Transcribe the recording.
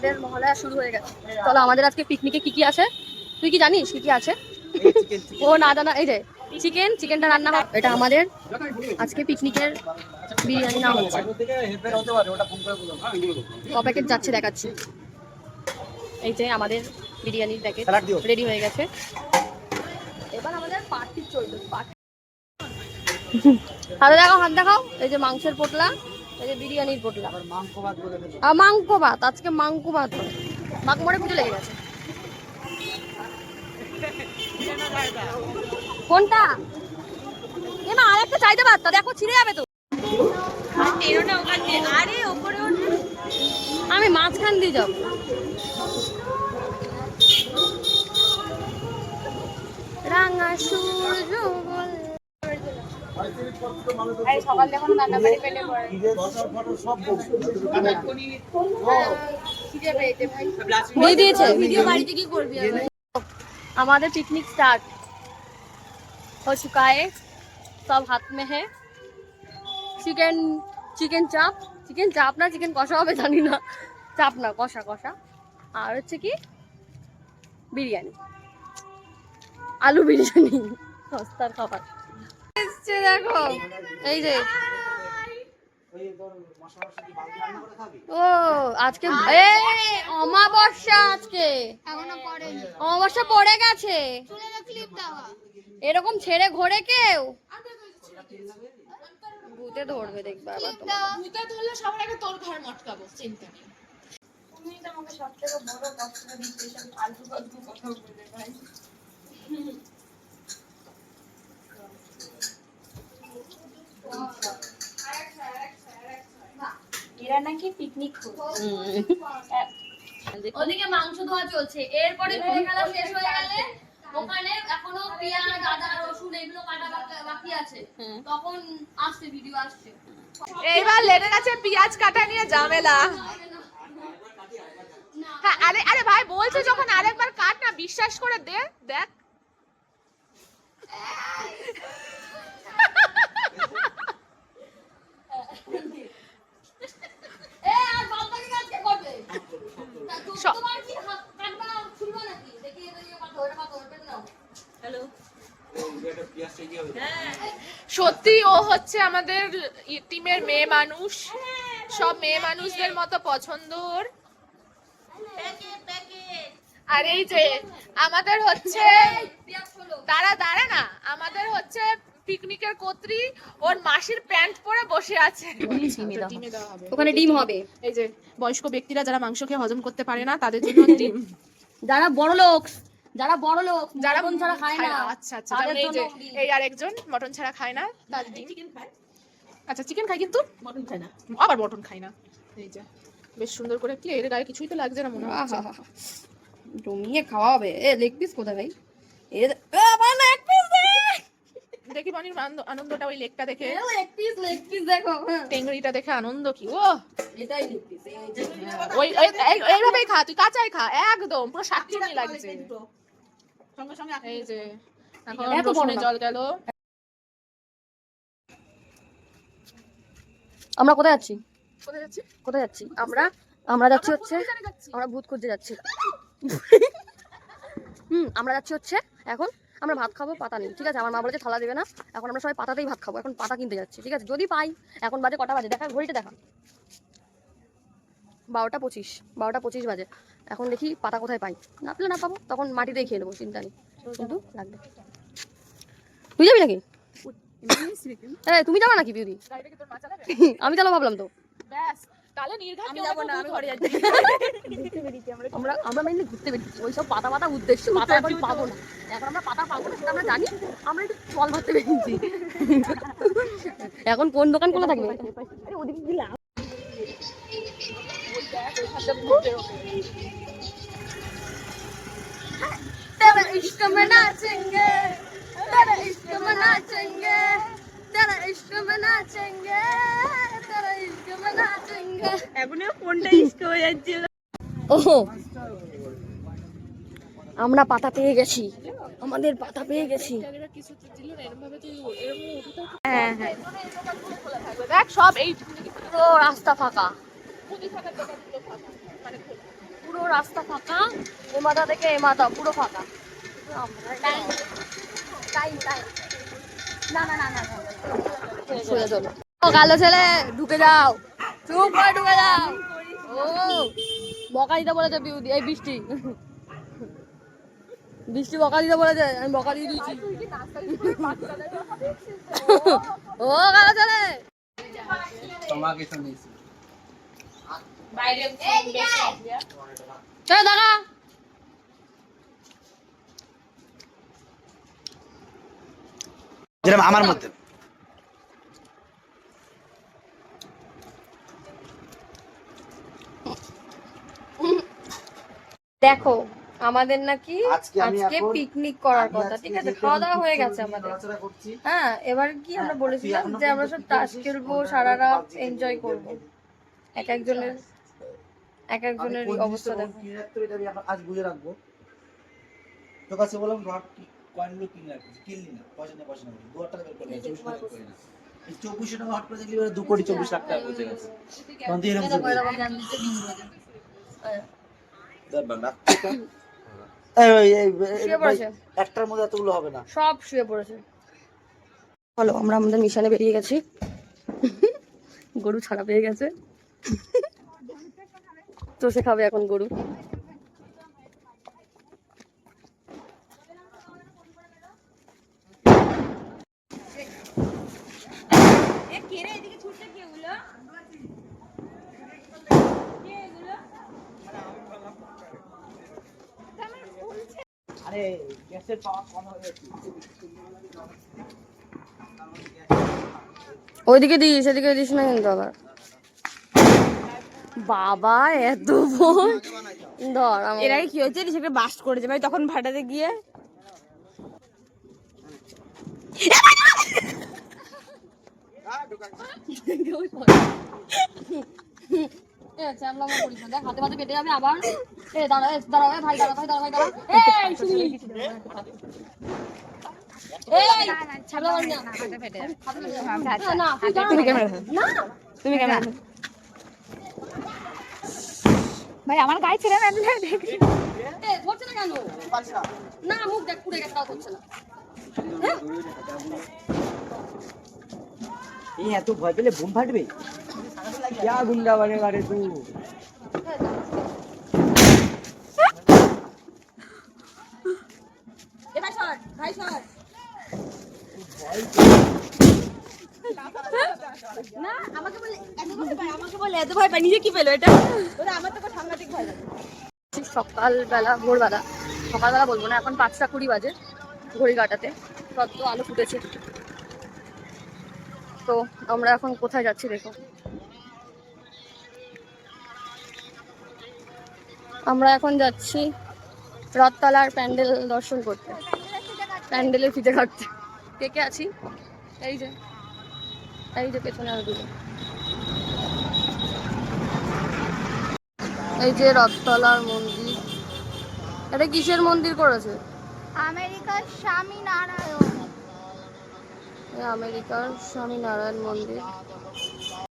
আমাদের মহালয়া শুরু হয়ে গেছে। চলো আমাদের আজকে পিকনিকে কি কি আছে তুই কি জানিস কি কি আছে? ও না জানা, এই যে চিকেনটা রান্না হবে। এটা আমাদের আজকে পিকনিকের বিরিয়ানি না হচ্ছে। ক প্যাকেট যাচ্ছে দেখাচ্ছি। এই যে আমাদের বিরিয়ানির প্যাকেট রেডি হয়ে গেছে। এবার আমাদের পার্টি চলবে। হাতে দেখাও, হাত দেখাও। এই যে মাংসের পোটলা, এই যে বিরিয়ানির পোটলা। মাংস ভাত, আজকে মাংস ভাত। মাকুমারে পুজো লেগে গেছে। কোনটা? এমা আরেকটা চাইতে পারতা, দেখো ছিঁড়ে যাবে তো। আমি মাঝখান দিয়ে যাব। রাঙা সূর্য সকাল যখন রান্না বাড়ি পেলে দিয়ে দিয়েছে। ভিডিও বাড়িতে কি করবি? আমাদের पिकनिक स्टार्ट हो चुका है, सब हाथ में है। চিকেন চাপ না চিকেন কষা হবে জানি না, চাপ না কষা আর হচ্ছে কি বিরিয়ানি, আলু বিরিয়ানি, সস্তার খাবার। দেখো এই যে ও আজকে অমাবস্যা, আজকে অমাবস্যা পড়ে গেছে। এরকম ছেড়ে ঘোরে কেউ ভূতে ধরবে, দেখবে আবার ভূতে ধরলে সবার আগে তোর ঘর মটকাবো, চিন্তা নেই। তুমি তো আমাকে সবথেকে বড় কষ্ট দিচ্ছিস, ফালতু কথা বলে ভাই। এরা নাকি পিকনিক করছে। ওদিকে মাংস ধোয়া চলছে, এরপরে ঘুরে খেলা শেষ হয়ে গেলে ওখানে এখনো পেঁয়াজ আদা রসুন এগুলো কাটা বাকি আছে, তখন আসছে ভিডিও আসছে। এইবার লেনের কাছে পেঁয়াজ কাটা নিয়ে ঝামেলা। হ্যাঁ আরে আরে ভাই বলছে যখন আরেকবার কাট না, বিশ্বাস করে দে, দেখ সত্যি ও হচ্ছে আমাদের টিমের মেয়ে মানুষ, সব মেয়ে মানুষদের মতো পছন্দর। আর এই যে আমাদের হচ্ছে দাঁড়া না, আমাদের হচ্ছে পিকনিকের কর্ত্রী ওর মাসির প্যান্ট পরে বসে আছে। ওখানে ডিম হবে। এই যে বয়স্ক ব্যক্তিরা যারা মাংস খেয়ে হজম করতে পারে না তাদের জন্য ডিম। যারা বড় লোক যারা মটন ছাড়া খায় না। আচ্ছা এই যে এই আরেকজন মটন ছাড়া খায় না, তার ডিম। চিকেন খায়, আচ্ছা চিকেন খায় কিন্তু মটন খায় না, আবার মটন খায় না। এই যে বেশ সুন্দর করে, কি এর গায়ে কিছুই তো লাগছে না মনে হচ্ছে। জমিয়ে খাওয়া হবে। এ লেগ পিস কোথায় ভাই? আবার লেগ পিস দেখি বানির আনন্দটা ওই লেগটা দেখে। লেগ পিস দেখো, টেংরিটা দেখে আনন্দ কি। ও এটাই লেগ পিস। ওই এইভাবেই খা, তুই কাঁচাই খা, একদম পুরো শাকচুনি লাগছে সঙ্গে সঙ্গে। এই যে এখন রসুনের জল গেল। আমরা কোথায় যাচ্ছি? কোথায় যাচ্ছি? আমরা যাচ্ছি হচ্ছে, আমরা ভূত খুঁজতে যাচ্ছি। আমরা যাচ্ছি হচ্ছে এখন আমরা ভাত খাবো, পাতা নেই, ঠিক আছে? আমার মা বলেছে থালা দেবে না, এখন আমরা সবাই পাতাতেই ভাত খাবো। এখন পাতা কিনতে যাচ্ছি, ঠিক আছে? যদি পাই, এখন বাজে কটা বাজে দেখা, ঘড়িটা দেখা 12:25 বাজে। এখন দেখি পাতা কোথায় পাই, না পেলে না পাবো, তখন মাটিতেই খেয়ে নেবো, চিন্তা নেই, কিন্তু লাগবে। তুই যাবি নাকি? তুমি যাবা নাকি বিউটি? আমি চালো ভাবলাম তো। আমরা মেনলি ঘুরতে বেরিয়েছি, ওইসব পাতা উদ্দেশ্য। পাতা এখন পাবো না, এখন আমরা পাতা পাবো না সেটা আমরা জানি, আমরা একটু ফল ধরতে বেরিয়েছি। এখন কোন দোকান খোলা থাকবে? ওদিকে গেলাম तेरा इश्क में नाचेंगे, तेरा इश्क में नाचेंगे, तेरा इश्क में नाचेंगे, तेरा इश्क में नाचेंगे। এখনো কোনটা ইশক হয়ে যাচ্ছিল। ওহো আমরা পাতা পেয়ে গেছি, আমাদের পাতা পেয়ে গেছি। হ্যাঁ দেখ সব এই তো রাস্তা ফাঁকা। রাস্তা ফাঁকা, এ মাথা থেকে এ মাথা পুরো ফাঁকা। সোজা চলো। ও কালো ছেলে ঢুকে যাও, চুপ করে ঢুকে যাও। ও বকা দিতে বলেছে এই বৃষ্টি, বৃষ্টি বকা দিতে বলেছে, আমি বকা দিয়ে দিয়েছি। ও কালো ছেলে তোমাকে শুনেছি চলো দেখা। যেরকম আমার মধ্যে দেখো আমাদের নাকি আজকে আমি আজকে এখন- পিকনিক করার আমি কথা, আজকে ঠিক আছে, যেহেতু খাওয়া দাওয়া এখন হয়ে পিকনিক গেছে নিয়ে আমাদের। নড়াচড়া করছি। হ্যাঁ এবার কি আমরা হ্যাঁ, বলেছিলাম তুই এখনো যে আমরা পর্যন্ত সব কি তাস করেছিস? খেলবো, কোনটা সারা রাত PUBG এনজয় খেলি, করবো। game খেলি। এক একজনের আমি কোন অবস্থা জিনিসটা দেখো। কিনে রাখতে হবে এটা আমি আজ বুঝে রাখবো। তোর কাছে বললাম রড কয়েনগুলো কিনে রাখবি, কিনলি না, পয়সা না 2000 টাকা বের করে 24 টাকা বের করে না। এই 2400 টাকা হট করে দেখলি 2,24,00,000 টাকা পৌঁছে গেছে। তখন তুই এরকম করবি। দেখবেন না শুয়ে পড়েছে, একটার মধ্যে এতগুলো হবে না। সব শুয়ে পড়েছে। চলো আমরা আমাদের মিশনে বেরিয়ে গেছি। গরু ছাড়া পেয়ে গেছে, চষে খাবে এখন গরু। আরে গ্যাসের পাওয়ার কম হয়ে গেছে। ওইদিকে দিস, এদিকে দিস না কিন্তু আবার। বাবা এত ফোন ধর এর আগে কি হয়েছে সেটা বাস্ট করেছে ভাই, তখন ভাটাতে গিয়ে হাতে হাতে কেটে যাবে আবার। এ দাঁড়া দাঁড়া ভাই, দাঁড়া ভাই, দাঁড়া ভাই, দাঁড়া। এই শুনি তুমি ক্যামেরা না তুমি ক্যামেরা ভাই আমার গায়ে ছেড়ে না ধরছে না কেন? না মুখ দেখ পুড়ে গেছে, তাও ধরছে না। এই এত ভয় পেলে বোম ফাটবে। क्या गुंडा बनेगा रे तू? ভাই সর না, আমাকে বলে এত ভয় পাই, নিজে কি পেলো এটা? ওরা আমার তো সাংঘাতিক ভয় লাগে। সকালবেলা ভোরবেলা, সকালবেলা বলবো না, এখন 5:20 বাজে ঘড়ি কাটাতে, সদ্য আলো ফুটেছে। তো আমরা এখন কোথায় যাচ্ছি দেখো। আমরা এখন যাচ্ছি রথতলার প্যান্ডেল দর্শন করতে, প্যান্ডেলের ফিতে কাটতে। কে কে আছি? এই যে পেছনে আর দিকে, এই যে রথতলার মন্দির। এটা কিসের মন্দির করেছে? আমেরিকার স্বামীনারায়ণ। আমেরিকার স্বামীনারায়ণ মন্দির।